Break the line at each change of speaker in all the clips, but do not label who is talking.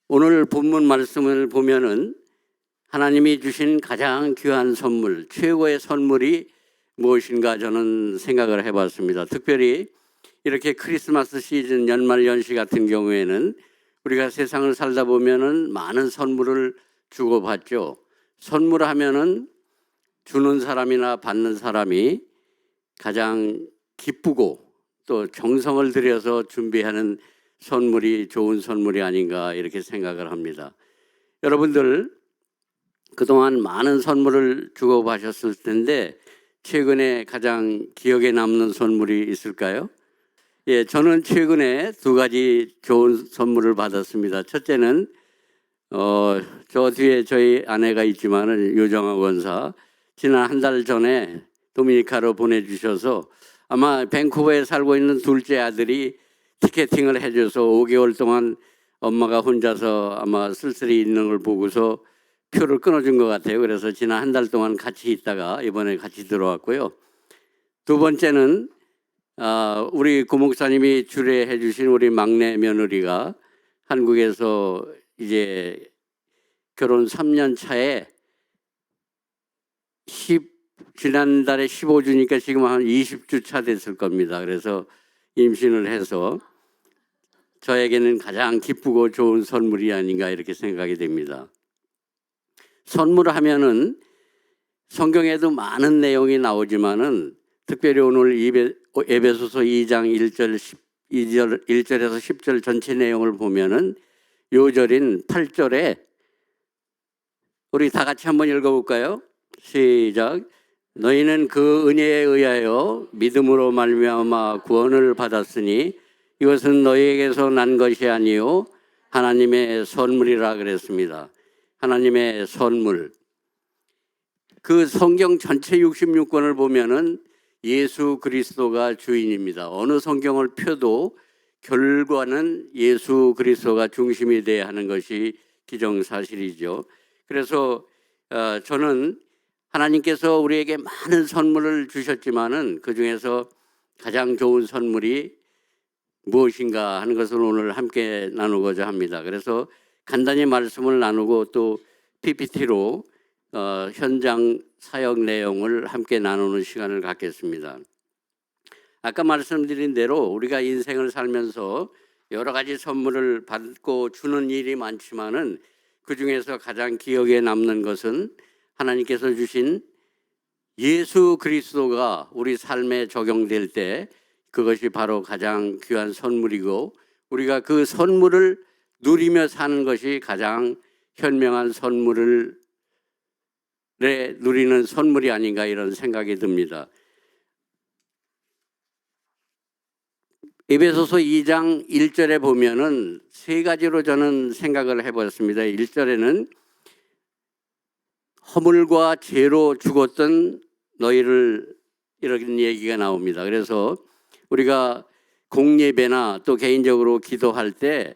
오늘 본문 말씀을 보면은 하나님이 주신 가장 귀한 선물, 최고의 선물이 무엇인가 저는 생각을 해봤습니다. 특별히 이렇게 크리스마스 시즌 연말 연시 같은 경우에는 우리가 세상을 살다 보면은 많은 선물을 주고받죠. 선물하면은 주는 사람이나 받는 사람이 가장 기쁘고 또 정성을 들여서 준비하는 선물이 좋은 선물이 아닌가 이렇게 생각을 합니다. 여러분들 그동안 많은 선물을 주고받으셨을 텐데 최근에 가장 기억에 남는 선물이 있을까요? 예, 저는 최근에 두 가지 좋은 선물을 받았습니다. 첫째는 저 뒤에 저희 아내가 있지만은 요정아 원사 지난 한 달 전에 도미니카로 보내주셔서 아마 밴쿠버에 살고 있는 둘째 아들이 티켓팅을 해줘서 5개월 동안 엄마가 혼자서 아마 쓸쓸히 있는 걸 보고서 표를 끊어준 것 같아요. 그래서 지난 한 달 동안 같이 있다가 이번에 같이 들어왔고요. 두 번째는 우리 고목사님이 주례해 주신 우리 막내 며느리가 한국에서 이제 결혼 3년 차에 지난달에 15주니까 지금 한 20주 차 됐을 겁니다. 그래서 임신을 해서 저에게는 가장 기쁘고 좋은 선물이 아닌가 이렇게 생각이 됩니다. 선물하면은 성경에도 많은 내용이 나오지만은 특별히 오늘 에베소서 2장 1절에서 10절 전체 내용을 보면은 요절인 8절에 우리 다 같이 한번 읽어볼까요? 시작. 너희는 그 은혜에 의하여 믿음으로 말미암아 구원을 받았으니 이것은 너희에게서 난 것이 아니요 하나님의 선물이라 그랬습니다. 하나님의 선물. 그 성경 전체 66권을 보면은 예수 그리스도가 주인입니다. 어느 성경을 펴도 결과는 예수 그리스도가 중심이 돼야 하는 것이 기정사실이죠. 그래서 저는 하나님께서 우리에게 많은 선물을 주셨지만은 그 중에서 가장 좋은 선물이 무엇인가 하는 것을 오늘 함께 나누고자 합니다. 그래서 간단히 말씀을 나누고 또 PPT로 현장 사역 내용을 함께 나누는 시간을 갖겠습니다. 아까 말씀드린 대로 우리가 인생을 살면서 여러 가지 선물을 받고 주는 일이 많지만은 그 중에서 가장 기억에 남는 것은 하나님께서 주신 예수 그리스도가 우리 삶에 적용될 때 그것이 바로 가장 귀한 선물이고 우리가 그 선물을 누리며 사는 것이 가장 현명한 선물을 누리는 선물이 아닌가 이런 생각이 듭니다. 에베소서 2장 1절에 보면은 세 가지로 저는 생각을 해봤습니다. 1절에는 허물과 죄로 죽었던 너희를 이런 얘기가 나옵니다. 그래서 우리가 공예배나 또 개인적으로 기도할 때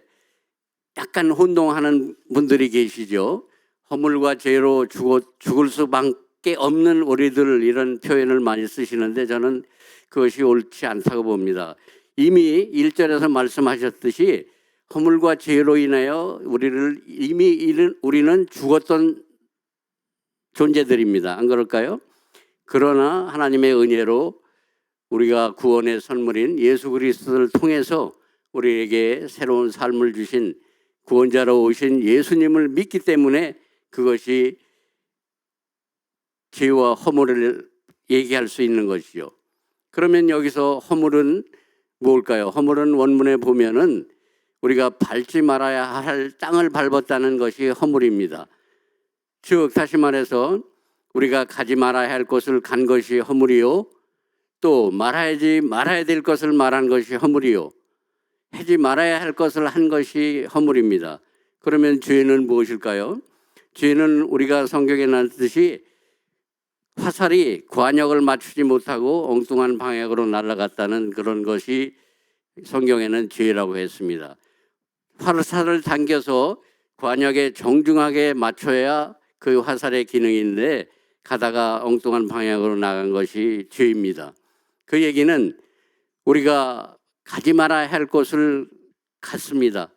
약간 혼동하는 분들이 계시죠. 허물과 죄로 죽을 수밖에 없는 우리들 이런 표현을 많이 쓰시는데 저는 그것이 옳지 않다고 봅니다. 이미 1절에서 말씀하셨듯이 허물과 죄로 인하여 우리는 죽었던 존재들입니다. 안 그럴까요? 그러나 하나님의 은혜로 우리가 구원의 선물인 예수 그리스도를 통해서 우리에게 새로운 삶을 주신 구원자로 오신 예수님을 믿기 때문에 그것이 죄와 허물을 얘기할 수 있는 것이죠. 그러면 여기서 허물은 뭘까요? 허물은 원문에 보면은 우리가 밟지 말아야 할 땅을 밟았다는 것이 허물입니다. 즉 다시 말해서 우리가 가지 말아야 할 곳을 간 것이 허물이요 또 말아야 될 것을 말한 것이 허물이요 하지 말아야 할 것을 한 것이 허물입니다. 그러면 죄는 무엇일까요? 죄는 우리가 성경에 나왔듯이 화살이 관역을 맞추지 못하고 엉뚱한 방향으로 날아갔다는 그런 것이 성경에는 죄라고 했습니다. 화살을 당겨서 관역에 정중하게 맞춰야 그 화살의 기능인데 가다가 엉뚱한 방향으로 나간 것이 죄입니다. 그 얘기는 우리가 가지 말아야 할 곳을 갔습니다.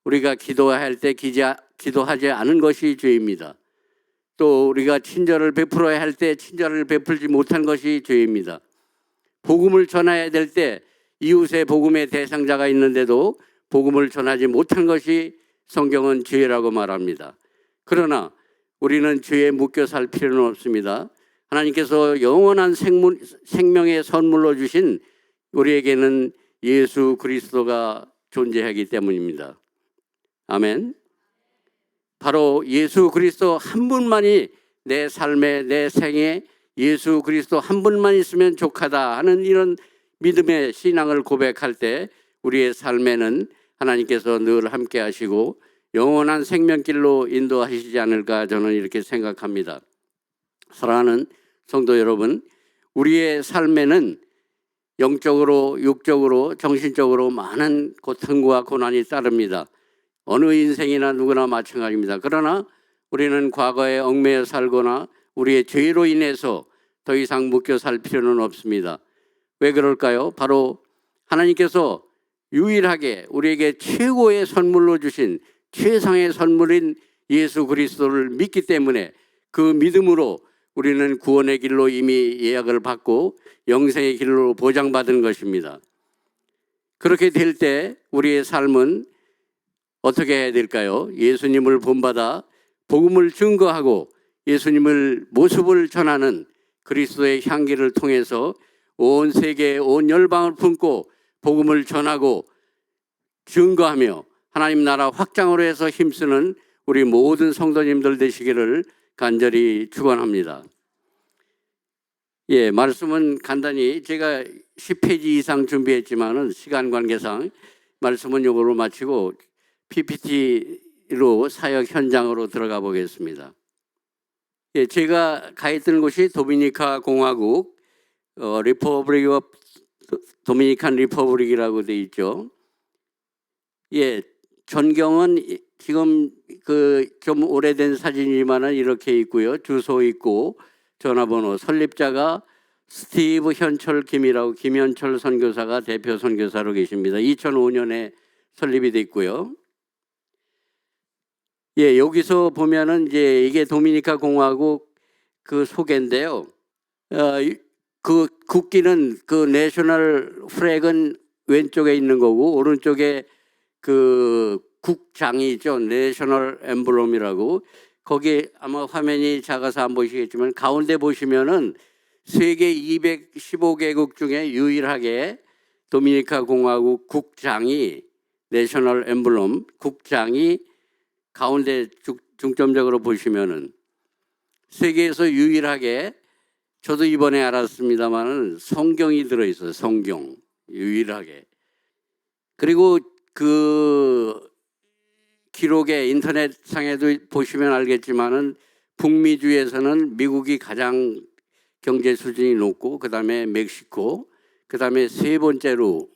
우리가 기도할 때 기도하지 않은 것이 죄입니다. 또 우리가 친절을 베풀어야 할 때 친절을 베풀지 못한 것이 죄입니다. 복음을 전해야 될 때 이웃의 복음의 대상자가 있는데도 복음을 전하지 못한 것이 성경은 죄라고 말합니다. 그러나 우리는 죄에 묶여 살 필요는 없습니다. 하나님께서 영원한 생명의 선물로 주신 우리에게는 예수 그리스도가 존재하기 때문입니다. 아멘. 바로 예수 그리스도 한 분만이 내 삶에, 내 생에 예수 그리스도 한 분만 있으면 족하다 하는 이런 믿음의 신앙을 고백할 때 우리의 삶에는 하나님께서 늘 함께 하시고 영원한 생명길로 인도하시지 않을까 저는 이렇게 생각합니다. 사랑하는 성도 여러분, 우리의 삶에는 영적으로, 육적으로, 정신적으로 많은 고통과 고난이 따릅니다. 어느 인생이나 누구나 마찬가지입니다. 그러나 우리는 과거에 얽매여 살거나 우리의 죄로 인해서 더 이상 묶여 살 필요는 없습니다. 왜 그럴까요? 바로 하나님께서 유일하게 우리에게 최고의 선물로 주신 최상의 선물인 예수 그리스도를 믿기 때문에 그 믿음으로 우리는 구원의 길로 이미 예약을 받고 영생의 길로 보장받은 것입니다. 그렇게 될 때 우리의 삶은 어떻게 해야 될까요? 예수님을 본받아 복음을 증거하고 예수님을 모습을 전하는 그리스도의 향기를 통해서 온 세계, 온 열방을 품고 복음을 전하고 증거하며 하나님 나라 확장으로 해서 힘쓰는 우리 모든 성도님들 되시기를 간절히 축원합니다. 예, 말씀은 간단히 제가 10페이지 이상 준비했지만은 시간 관계상 말씀은 요거로 마치고 PPT로 사역 현장으로 들어가 보겠습니다. 예, 제가 가 있던 곳이 도미니카 공화국 리퍼블릭 오브 도미니칸 리퍼블릭이라고 돼 있죠. 예, 전경은 지금 그 좀 오래된 사진이지만은 이렇게 있고요. 주소 있고 전화번호, 설립자가 스티브 현철 김이라고 김현철 선교사가 대표 선교사로 계십니다. 2005년에 설립이 돼 있고요. 예, 여기서 보면은 이제 이게 도미니카 공화국 그 소개인데요. 그 국기는 그 내셔널 플래그는 왼쪽에 있는 거고 오른쪽에 그 국장이 있죠. 내셔널 엠블럼이라고. 거기 아마 화면이 작아서 안 보시겠지만 가운데 보시면은 세계 215개국 중에 유일하게 도미니카 공화국 국장이 내셔널 엠블럼 국장이 가운데 중점적으로 보시면은 세계에서 유일하게 저도 이번에 알았습니다만은 성경이 들어있어요. 성경 유일하게. 그리고 그 기록에 인터넷상에도 보시면 알겠지만은 북미주에서는 미국이 가장 경제 수준이 높고 그다음에 멕시코, 그다음에 세 번째로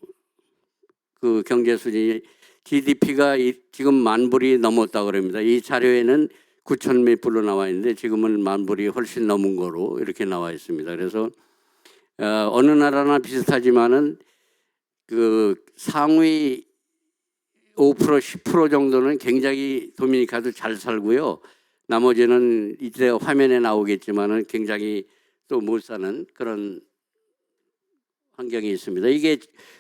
그 경제 수준이 GDP가 지금 10,000불이 넘었다고 그럽니다. 이 자료에는 9천 몇 불로 나와 있는데 지금은 10,000불이 훨씬 넘은 거로 이렇게 나와 있습니다. 그래서 어느 나라나 비슷하지만은 그 상위 5% 10% 정도는 굉장히 도미니카도 잘 살고요. 나머지는 이제 화면에 나오겠지만은 굉장히 또 못 사는 그런 환경이 있습니다. 이게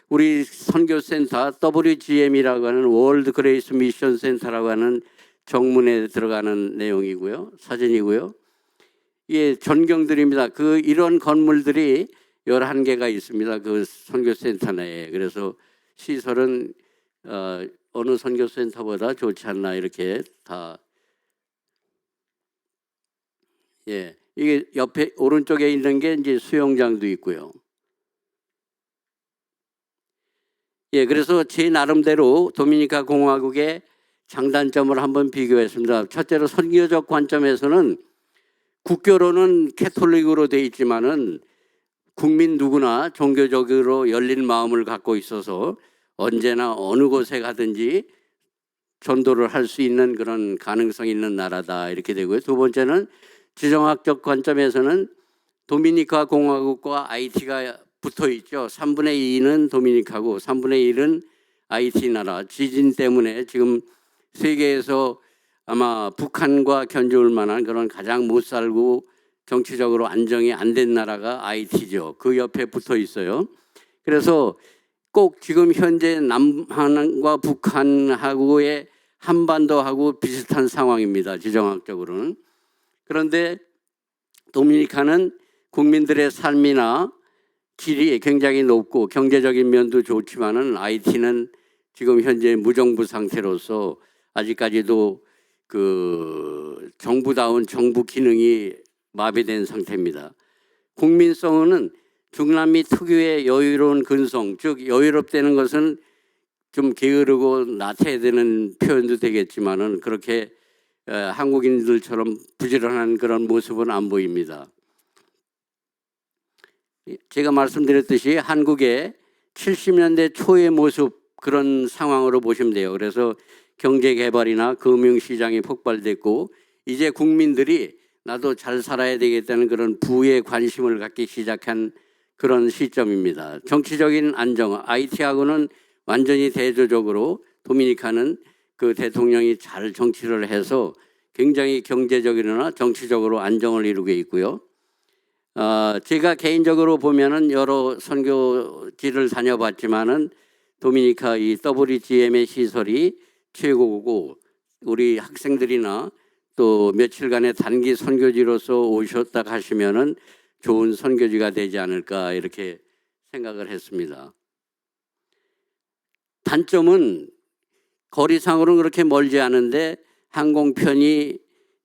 우리 선교센터 WGM이라고 하는 월드 그레이스 미션 센터라고 하는 정문에 들어가는 내용이고요. 사진이고요. 이게 전경들입니다. 그 이런 건물들이 11개가 있습니다. 그 선교센터 내에. 그래서 시설은 어느 선교센터보다 좋지 않나 이렇게 다. 예, 이게 옆에 오른쪽에 있는 게 이제 수영장도 있고요. 예, 그래서 제 나름대로 도미니카 공화국의 장단점을 한번 비교했습니다. 첫째로 선교적 관점에서는 국교로는 캐톨릭으로 돼 있지만은 국민 누구나 종교적으로 열린 마음을 갖고 있어서 언제나 어느 곳에 가든지 전도를 할 수 있는 그런 가능성이 있는 나라다 이렇게 되고요. 두 번째는 지정학적 관점에서는 도미니카 공화국과 아이티가 붙어 있죠. 3분의 2는 도미니카고 3분의 1은 아이티 나라. 지진 때문에 지금 세계에서 아마 북한과 견줄 만한 그런 가장 못 살고 정치적으로 안정이 안 된 나라가 IT죠. 그 옆에 붙어 있어요. 그래서 꼭 지금 현재 남한과 북한하고의 한반도하고 비슷한 상황입니다. 지정학적으로는. 그런데 도미니카는 국민들의 삶이나 질이 굉장히 높고 경제적인 면도 좋지만은 IT는 지금 현재 무정부 상태로서 아직까지도 그 정부다운 정부 기능이 마비된 상태입니다. 국민성은 중남미 특유의 여유로운 근성, 즉 여유롭다는 것은 좀 게으르고 나태해지는 표현도 되겠지만은 그렇게 한국인들처럼 부지런한 그런 모습은 안 보입니다. 제가 말씀드렸듯이 한국의 70년대 초의 모습 그런 상황으로 보시면 돼요. 그래서 경제 개발이나 금융시장이 폭발됐고 이제 국민들이 나도 잘 살아야 되겠다는 그런 부에 관심을 갖기 시작한 그런 시점입니다. 정치적인 안정, IT하고는 완전히 대조적으로 도미니카는 그 대통령이 잘 정치를 해서 굉장히 경제적이나 정치적으로 안정을 이루고 있고요. 제가 개인적으로 보면은 여러 선교지를 다녀봤지만은 도미니카 이 WGM의 시설이 최고고 우리 학생들이나 또 며칠간의 단기 선교지로서 오셨다 하시면은 좋은 선교지가 되지 않을까 이렇게 생각을 했습니다. 단점은 거리상으로는 그렇게 멀지 않은데 항공편이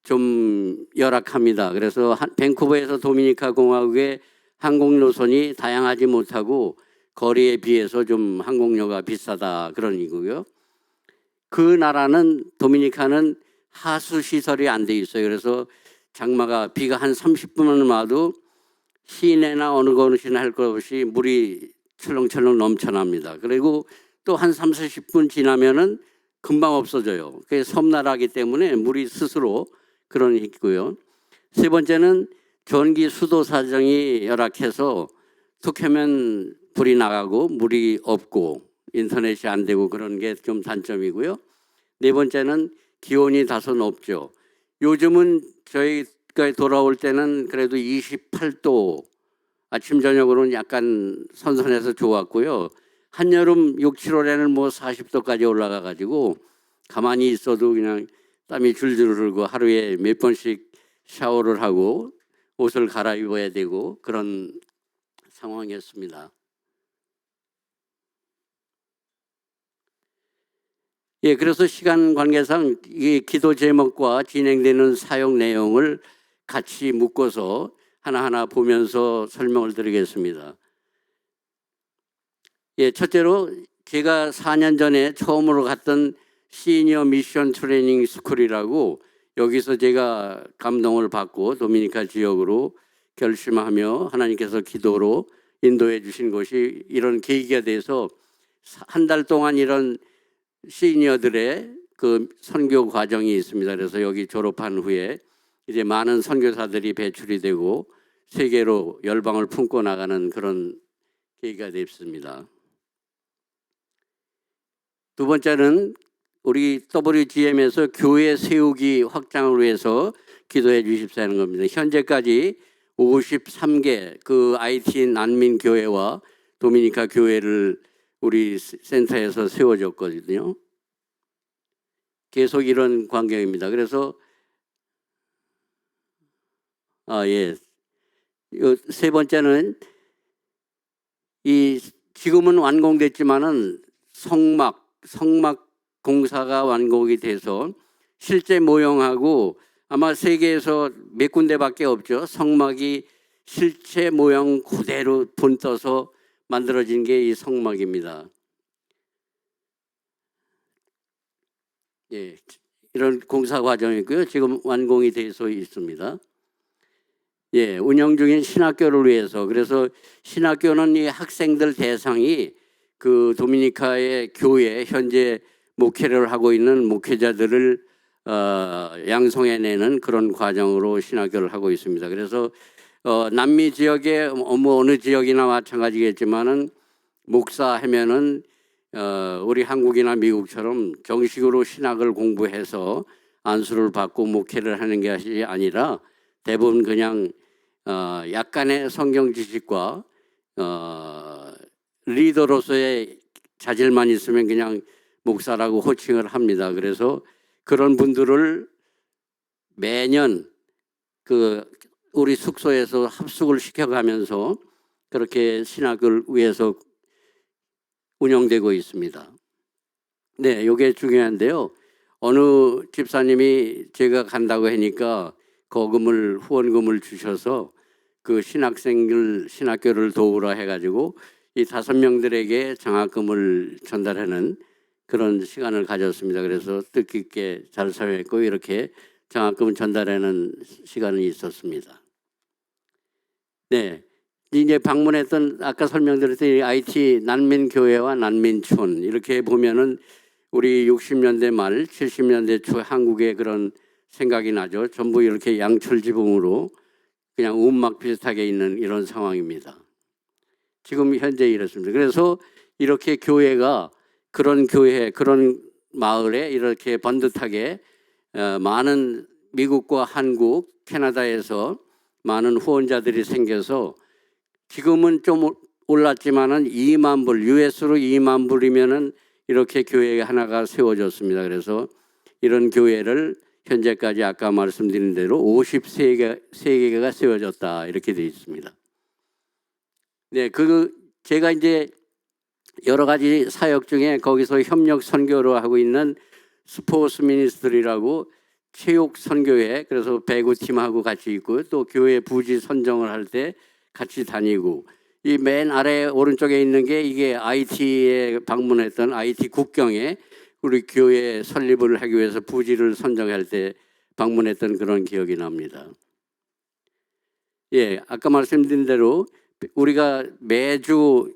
좀 열악합니다. 그래서 밴쿠버에서 도미니카 공화국의 항공 노선이 다양하지 못하고 거리에 비해서 좀 항공료가 비싸다 그런 이고요. 그 나라는 도미니카는 하수 시설이 안 돼 있어요. 그래서 장마가 비가 한 30분만 와도 시내나 어느 곳이나 할 것 없이 물이 철렁철렁 넘쳐납니다. 그리고 또 한 30-40분 지나면은 금방 없어져요. 그게 섬나라이기 때문에 물이 스스로 그런 있고요. 세 번째는 전기 수도 사정이 열악해서 툭 하면 불이 나가고 물이 없고 인터넷이 안 되고 그런 게 좀 단점이고요. 네 번째는 기온이 다소 높죠. 요즘은 저희가 돌아올 때는 그래도 28도 아침 저녁으로는 약간 선선해서 좋았고요. 한여름 6, 7월에는 뭐 40도까지 올라가 가지고 가만히 있어도 그냥 땀이 줄줄 흐르고 하루에 몇 번씩 샤워를 하고 옷을 갈아입어야 되고 그런 상황이었습니다. 예, 그래서 시간 관계상 이 기도 제목과 진행되는 사용 내용을 같이 묶어서 하나하나 보면서 설명을 드리겠습니다. 예, 첫째로 제가 4년 전에 처음으로 갔던 시니어 미션 트레이닝 스쿨이라고 여기서 제가 감동을 받고 도미니카 지역으로 결심하며 하나님께서 기도로 인도해 주신 것이 이런 계기가 돼서 한 달 동안 이런 시니어들의 그 선교 과정이 있습니다. 그래서 여기 졸업한 후에 이제 많은 선교사들이 배출이 되고 세계로 열방을 품고 나가는 그런 계기가 됐습니다. 두 번째는 우리 WGM에서 교회 세우기 확장을 위해서 기도해 주십사는 겁니다. 현재까지 53개 그 IT 난민 교회와 도미니카 교회를 우리 센터에서 세워졌거든요. 계속 이런 광경입니다. 그래서 예. 세 번째는 이 지금은 완공됐지만은 성막 공사가 완공이 돼서 실제 모형하고 아마 세계에서 몇 군데밖에 없죠. 성막이 실제 모형 그대로 본떠서 만들어진 게 이 성막입니다. 예, 이런 공사 과정이고요. 지금 완공이 돼서 있습니다. 예, 운영 중인 신학교를 위해서 그래서 신학교는 이 학생들 대상이 그 도미니카의 교회 현재 목회를 하고 있는 목회자들을 양성해내는 그런 과정으로 신학교를 하고 있습니다. 그래서 남미 지역의 어느 지역이나 마찬가지겠지만은 목사 하면은 우리 한국이나 미국처럼 정식으로 신학을 공부해서 안수를 받고 목회를 하는 것이 아니라 대부분 그냥 약간의 성경 지식과 리더로서의 자질만 있으면 그냥 목사라고 호칭을 합니다. 그래서 그런 분들을 매년 우리 숙소에서 합숙을 시켜가면서 그렇게 신학을 위해서 운영되고 있습니다. 네, 이게 중요한데요. 어느 집사님이 제가 간다고 하니까 후원금을 주셔서 그 신학교를 도우라 해가지고 이 5명들에게 장학금을 전달하는 그런 시간을 가졌습니다. 그래서 뜻깊게 잘 사용했고 이렇게 장학금 전달하는 시간이 있었습니다. 네, 이제 방문했던 아까 설명드렸던 이 IT 난민교회와 난민촌 이렇게 보면은 우리 60년대 말 70년대 초 한국의 그런 생각이 나죠. 전부 이렇게 양철 지붕으로 그냥 움막 비슷하게 있는 이런 상황입니다. 지금 현재 이렇습니다. 그래서 이렇게 교회가 그런 마을에 이렇게 번듯하게 많은 미국과 한국, 캐나다에서 많은 후원자들이 생겨서 지금은 좀 올랐지만은 2만 불, US로 2만 불이면은 이렇게 교회 하나가 세워졌습니다. 그래서 이런 교회를 현재까지 아까 말씀드린 대로 53개가 세워졌다 이렇게 되어 있습니다. 네, 제가 이제 여러 가지 사역 중에 거기서 협력 선교로 하고 있는 스포츠 미니스트리라고 체육 선교회, 그래서 배구팀하고 같이 있고 또 교회 부지 선정을 할 때 같이 다니고, 이 맨 아래 오른쪽에 있는 게 이게 IT에 방문했던 IT 국경에 우리 교회 설립을 하기 위해서 부지를 선정할 때 방문했던 그런 기억이 납니다. 예, 아까 말씀드린 대로 우리가 매주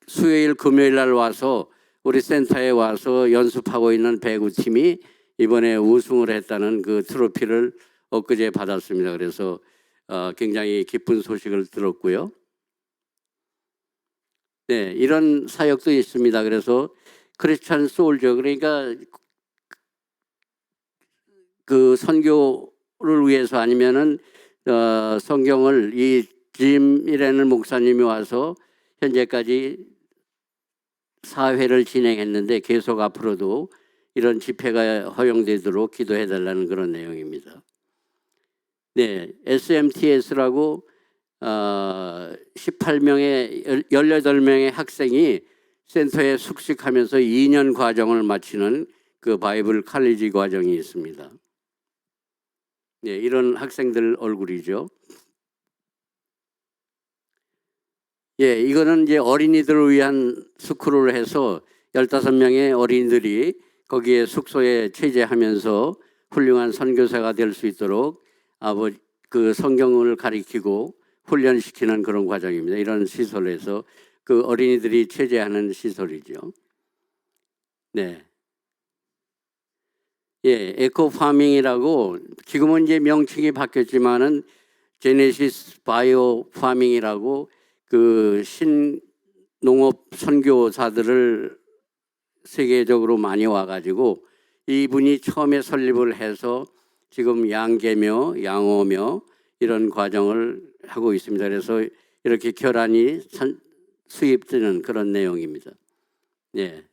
수요일 금요일 날 와서 우리 센터에 와서 연습하고 있는 배구팀이 이번에 우승을 했다는 그 트로피를 엊그제 받았습니다. 그래서 굉장히 기쁜 소식을 들었고요. 네, 이런 사역도 있습니다. 그래서 크리스찬 소울저, 그러니까 그 선교를 위해서 아니면은 성경을 이 짐이라는 목사님이 와서 현재까지 4회를 진행했는데 계속 앞으로도 이런 집회가 허용되도록 기도해달라는 그런 내용입니다. 네, SMTS라고 18명의 학생이 센터에 숙식하면서 2년 과정을 마치는 그 바이블 칼리지 과정이 있습니다. 네, 이런 학생들 얼굴이죠. 예, 이거는 이제 어린이들을 위한 스쿨을 해서 15명의 어린이들이 거기에 숙소에 체제하면서 훌륭한 선교사가 될 수 있도록 그 성경을 가리키고 훈련시키는 그런 과정입니다. 이런 시설에서 그 어린이들이 체제하는 시설이죠. 네. 예, 에코파밍이라고 지금은 이제 명칭이 바뀌었지만은 제네시스 바이오 파밍이라고 그 신농업 선교사들을 세계적으로 많이 와가지고 이분이 처음에 설립을 해서 지금 양계며 양어며 이런 과정을 하고 있습니다. 그래서 이렇게 결안이 수입되는 그런 내용입니다. 예.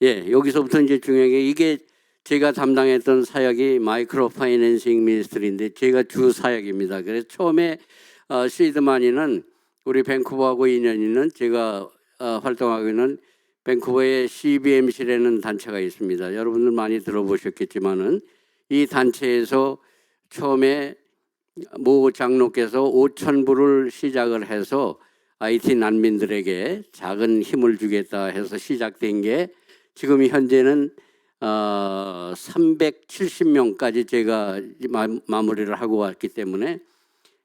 예, 여기서부터 이제 중요한 게 이게 제가 담당했던 사역이 마이크로 파이낸싱 미니스트리인데 제가 주 사역입니다. 그래서 처음에 시드마니는 우리 밴쿠버하고 인연이 있는 제가 활동하고 있는 밴쿠버의 CBMC라는 단체가 있습니다. 여러분들 많이 들어보셨겠지만은 이 단체에서 처음에 모 장로께서 5,000불을 시작을 해서 IT 난민들에게 작은 힘을 주겠다 해서 시작된 게 지금 현재는 370명까지 제가 마무리를 하고 왔기 때문에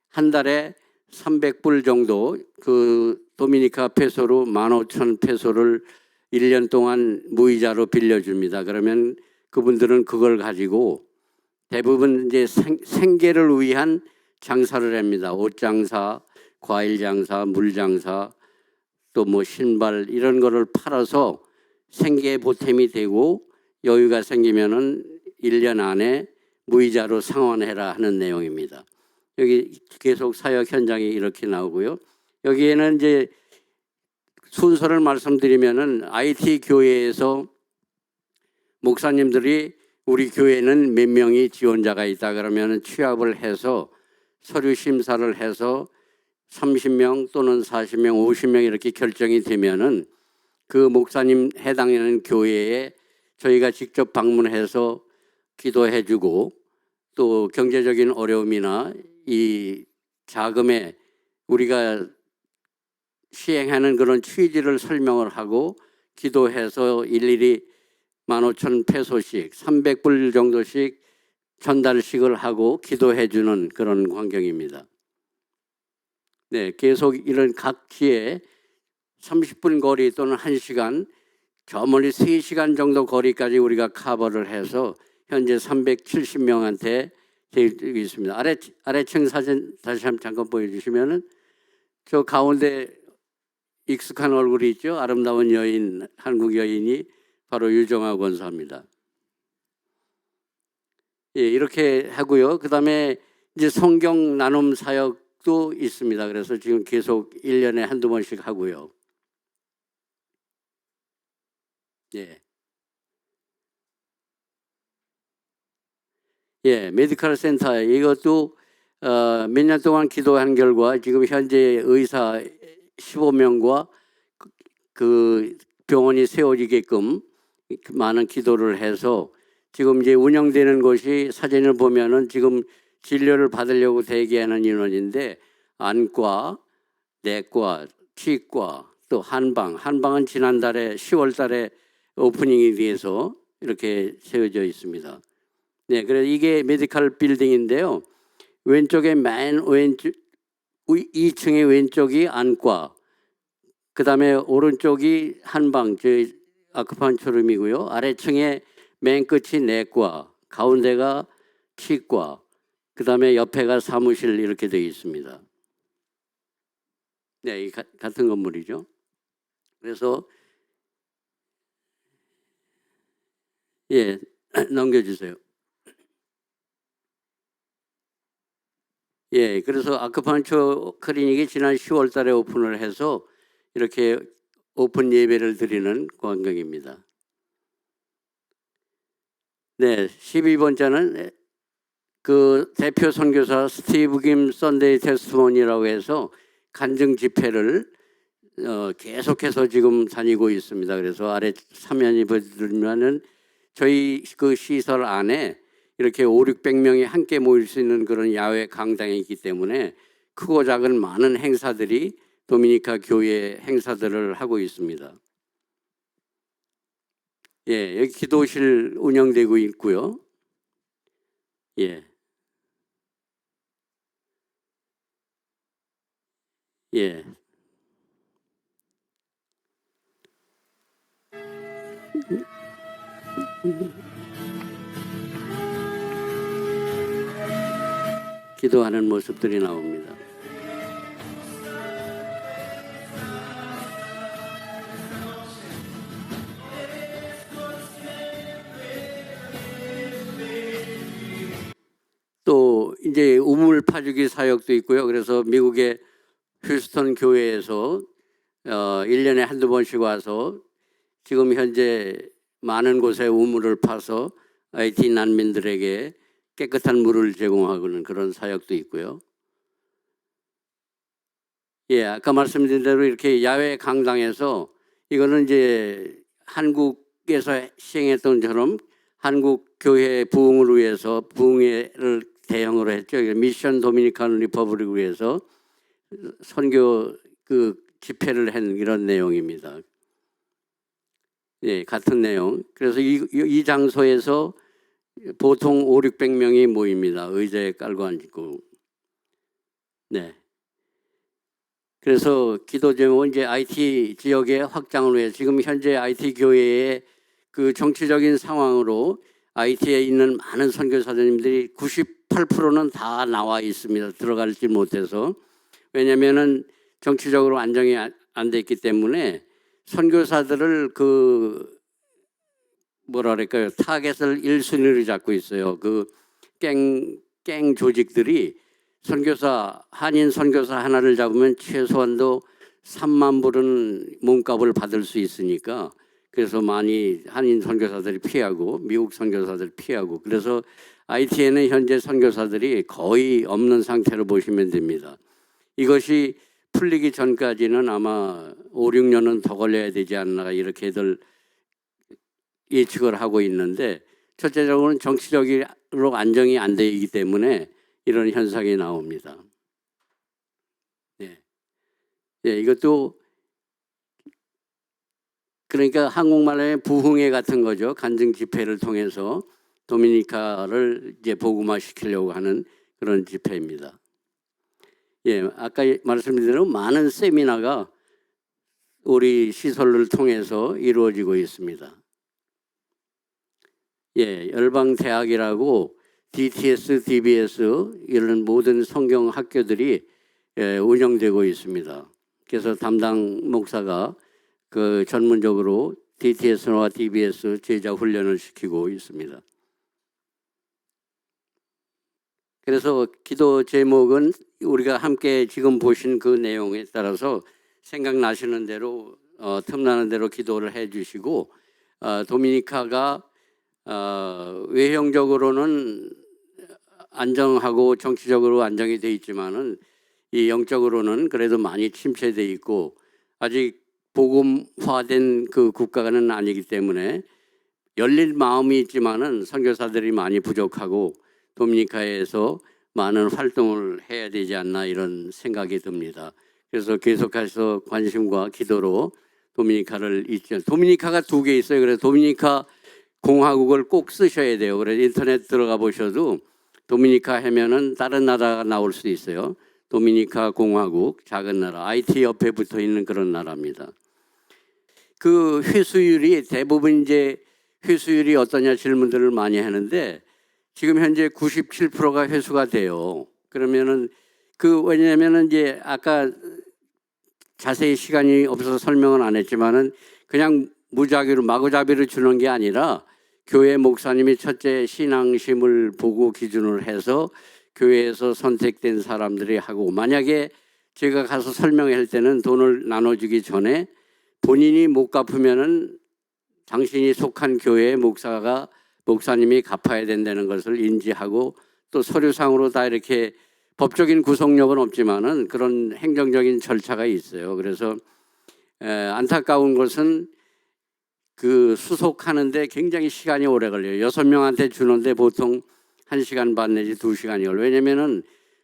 한 달에 300불 정도 그 도미니카 페소로 15,000페소를 1년 동안 무이자로 빌려줍니다. 그러면 그분들은 그걸 가지고 대부분 이제 생계를 위한 장사를 합니다. 옷 장사, 과일 장사, 물 장사, 또 뭐 신발 이런 거를 팔아서 생계 보탬이 되고 여유가 생기면은 1년 안에 무이자로 상환해라 하는 내용입니다. 여기 계속 사역 현장이 이렇게 나오고요. 여기에는 이제 순서를 말씀드리면은 IT 교회에서 목사님들이 우리 교회는 몇 명이 지원자가 있다 그러면은 취합을 해서 서류 심사를 해서 30명 또는 40명, 50명 이렇게 결정이 되면은 그 목사님 해당하는 교회에 저희가 직접 방문해서 기도해주고 또 경제적인 어려움이나 이 자금에 우리가 시행하는 그런 취지를 설명을 하고 기도해서 일일이 15,000페소씩 300불 정도씩 전달식을 하고 기도해주는 그런 광경입니다. 네, 계속 이런 각 지에 30분 거리 또는 1시간, 저 멀리 3시간 정도 거리까지 우리가 커버를 해서 현재 370명한테 되고 있습니다. 아래층 사진 다시 한번 잠깐 보여주시면은 저 가운데 익숙한 얼굴이 있죠. 아름다운 여인, 한국 여인이 바로 유정아 권사입니다. 예, 이렇게 하고요. 그다음에 이제 성경 나눔 사역도 있습니다. 그래서 지금 계속 1년에 한두 번씩 하고요. 예. 예, 메디컬 센터 이것도 몇 년 동안 기도한 결과 지금 현재 의사 15명과 그 병원이 세워지게끔 많은 기도를 해서 지금 이제 운영되는 곳이 사진을 보면은 지금 진료를 받으려고 대기하는 인원인데 안과, 내과, 치과 또 한방은 지난달에 10월 달에 오프닝이 돼서 이렇게 세워져 있습니다. 네, 그래서 이게 메디컬 빌딩인데요. 왼쪽에 맨 왼쪽 2층의 왼쪽이 안과, 그 다음에 오른쪽이 한방, 저 아쿠판초룸이고요. 아래층에 맨 끝이 내과, 가운데가 치과, 그 다음에 옆에가 사무실 이렇게 되어 있습니다. 네, 같은 건물이죠. 그래서 예, 넘겨주세요. 예, 그래서 아쿠판처 클리닉이 지난 10월 달에 오픈을 해서 이렇게 오픈 예배를 드리는 광경입니다. 네, 12번째는 그 대표 선교사 스티브 김 선데이 테스트모니라고 해서 간증 집회를 계속해서 지금 다니고 있습니다. 그래서 아래 사면이 보여드리면은 저희 그 시설 안에 이렇게 500~600명이 함께 모일 수 있는 그런 야외 강당이 있기 때문에 크고 작은 많은 행사들이 도미니카 교회 행사들을 하고 있습니다. 예, 여기 기도실 운영되고 있고요. 예. 예. 기도하는 모습들이 나옵니다. 또 이제 우물 파주기 사역도 있고요. 그래서 미국의 휴스턴 교회에서 1년에 한두 번씩 와서 지금 현재 많은 곳에 우물을 파서 IT 난민들에게 깨끗한 물을 제공하고는 그런 사역도 있고요. 예, 아까 말씀드린 대로 이렇게 야외 강당에서 이거는 이제 한국에서 시행했던 것처럼 한국 교회 부흥을 위해서 부흥회를 대형으로 했죠. 미션 도미니칸 리퍼블릭을 위해서 선교 그 집회를 한 이런 내용입니다. 예, 같은 내용. 그래서 이 장소에서 보통 500~600명이 모입니다. 의자에 깔고 앉고. 네. 그래서 기도 제목은 이제 IT 지역의 확장을 위해 지금 현재 IT 교회의 그 정치적인 상황으로 IT에 있는 많은 선교사님들이 98%는 다 나와 있습니다. 들어갈지 못해서 왜냐하면은 정치적으로 안정이 안 돼 있기 때문에 선교사들을 그 뭐라 그럴까요? 타겟을 1순위로 잡고 있어요. 그 갱 조직들이 한인 선교사 하나를 잡으면 최소한도 3만 불은 몸값을 받을 수 있으니까, 그래서 많이 한인 선교사들이 피하고 미국 선교사들이 피하고, 그래서 IT에는 현재 선교사들이 거의 없는 상태로 보시면 됩니다. 이것이 풀리기 전까지는 아마 5, 6년은 더 걸려야 되지 않나 이렇게들 예측을 하고 있는데, 첫째적으로는 정치적으로 안정이 안 되기 때문에 이런 현상이 나옵니다. 네. 네, 이것도 그러니까 한국말의 부흥회 같은 거죠. 간증 집회를 통해서 도미니카를 이제 복음화 시키려고 하는 그런 집회입니다. 예, 아까 말씀드린 대로 많은 세미나가 우리 시설을 통해서 이루어지고 있습니다. 예, 열방대학이라고 DTS, DBS 이런 모든 성경 학교들이 운영되고 있습니다. 그래서 담당 목사가 그 전문적으로 DTS와 DBS 제자 훈련을 시키고 있습니다. 그래서 기도 제목은 우리가 함께 지금 보신 그 내용에 따라서 생각나시는 대로 틈나는 대로 기도를 해주시고, 도미니카가 외형적으로는 안정하고 정치적으로 안정이 돼 있지만은 이 영적으로는 그래도 많이 침체돼 있고 아직 복음화된 그 국가는 아니기 때문에 열릴 마음이 있지만은 선교사들이 많이 부족하고 도미니카에서 많은 활동을 해야 되지 않나 이런 생각이 듭니다. 그래서 계속해서 관심과 기도로 도미니카를 잊죠. 도미니카가 2개 있어요. 그래서 도미니카 공화국을 꼭 쓰셔야 돼요. 그래서 인터넷 들어가 보셔도 도미니카 하면은 다른 나라가 나올 수 있어요. 도미니카 공화국, 작은 나라, IT 옆에 붙어 있는 그런 나라입니다. 그 회수율이 대부분 이제 회수율이 어떠냐 질문들을 많이 하는데 지금 현재 97%가 회수가 돼요. 그러면은 왜냐면은 이제 아까 자세히 시간이 없어서 설명은 안 했지만은 그냥 무작위로 마구잡이로 주는 게 아니라 교회 목사님이 첫째 신앙심을 보고 기준을 해서 교회에서 선택된 사람들이 하고, 만약에 제가 가서 설명할 때는 돈을 나눠주기 전에 본인이 못 갚으면은 당신이 속한 교회의 목사님이 갚아야 된다는 것을 인지하고, 또 서류상으로 다 이렇게 법적인 구속력은 없지만은 그런 행정적인 절차가 있어요. 그래서 안타까운 것은 그 수속하는데 굉장히 시간이 오래 걸려요. 6명한테 주는데 보통 1시간 반 내지 2시간이 걸려요. 왜냐면은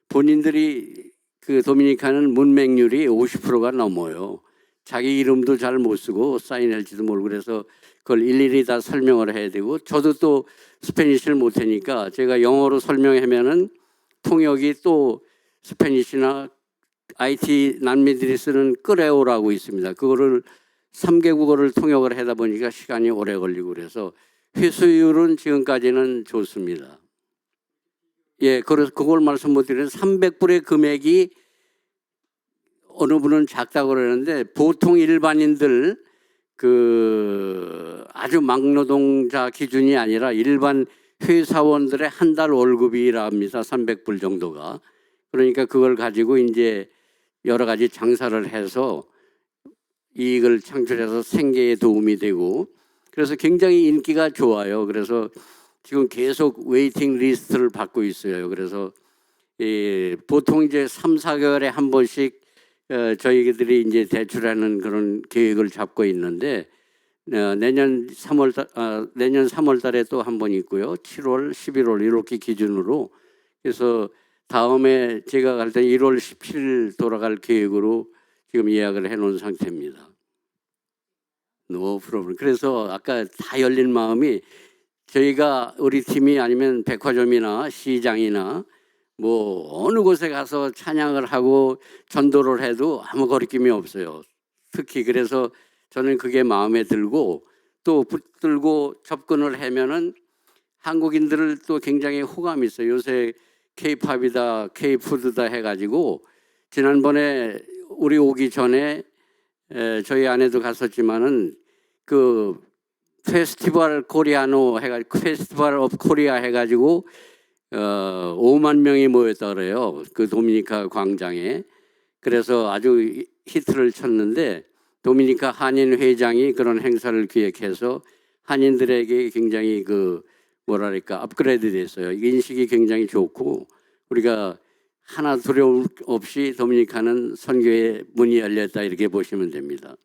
본인들이 그 도미니카는 문맹률이 50%가 넘어요. 자기 이름도 잘 못 쓰고 사인할지도 모르고, 그래서 그걸 일일이 다 설명을 해야 되고, 저도 또 스페니쉬를 못하니까 제가 영어로 설명하면은 통역이 또 스페니쉬나 IT 난민들이 쓰는 끄레오라고 있습니다. 그거를 3개국어를 통역을 하다 보니까 시간이 오래 걸리고, 그래서 회수율은 지금까지는 좋습니다. 예, 그래서 그걸 말씀 못 드리는 300불의 금액이 어느 분은 작다고 그러는데, 보통 일반인들 그 아주 막노동자 기준이 아니라 일반 회사원들의 한 달 월급이랍니다. 300불 정도가. 그러니까 그걸 가지고 이제 여러 가지 장사를 해서 이익을 창출해서 생계에 도움이 되고, 그래서 굉장히 인기가 좋아요. 그래서 지금 계속 웨이팅 리스트를 받고 있어요. 그래서 보통 이제 3, 4개월에 한 번씩 저희들이 이제 대출하는 그런 계획을 잡고 있는데, 내년 3월 달에 또 한 번 있고요. 7월, 11월 이렇게 기준으로. 그래서 다음에 제가 갈 때 1월 17일 돌아갈 계획으로 지금 예약을 해놓은 상태입니다. No problem. 그래서 아까 다 열린 마음이, 저희가 우리 팀이 아니면 백화점이나 시장이나 뭐 어느 곳에 가서 찬양을 하고 전도를 해도 아무 거리낌이 없어요. 특히 그래서 저는 그게 마음에 들고, 또 붙들고 접근을 하면은 한국인들을 또 굉장히 호감이 있어요. 요새 K-팝이다, K-푸드다 해가지고 지난번에 우리 오기 전에 저희 아내도 갔었지만은 그 페스티벌 코리아노 해가지고 페스티벌 오브 코리아 해가지고 5만 명이 모였다 그래요. 그 도미니카 광장에. 그래서 아주 히트를 쳤는데 도미니카 한인 회장이 그런 행사를 기획해서 한인들에게 굉장히 그 뭐랄까 업그레이드 됐어요. 인식이 굉장히 좋고 우리가 하나 두려움 없이 도미니카는 선교의 문이 열렸다 이렇게 보시면 됩니다.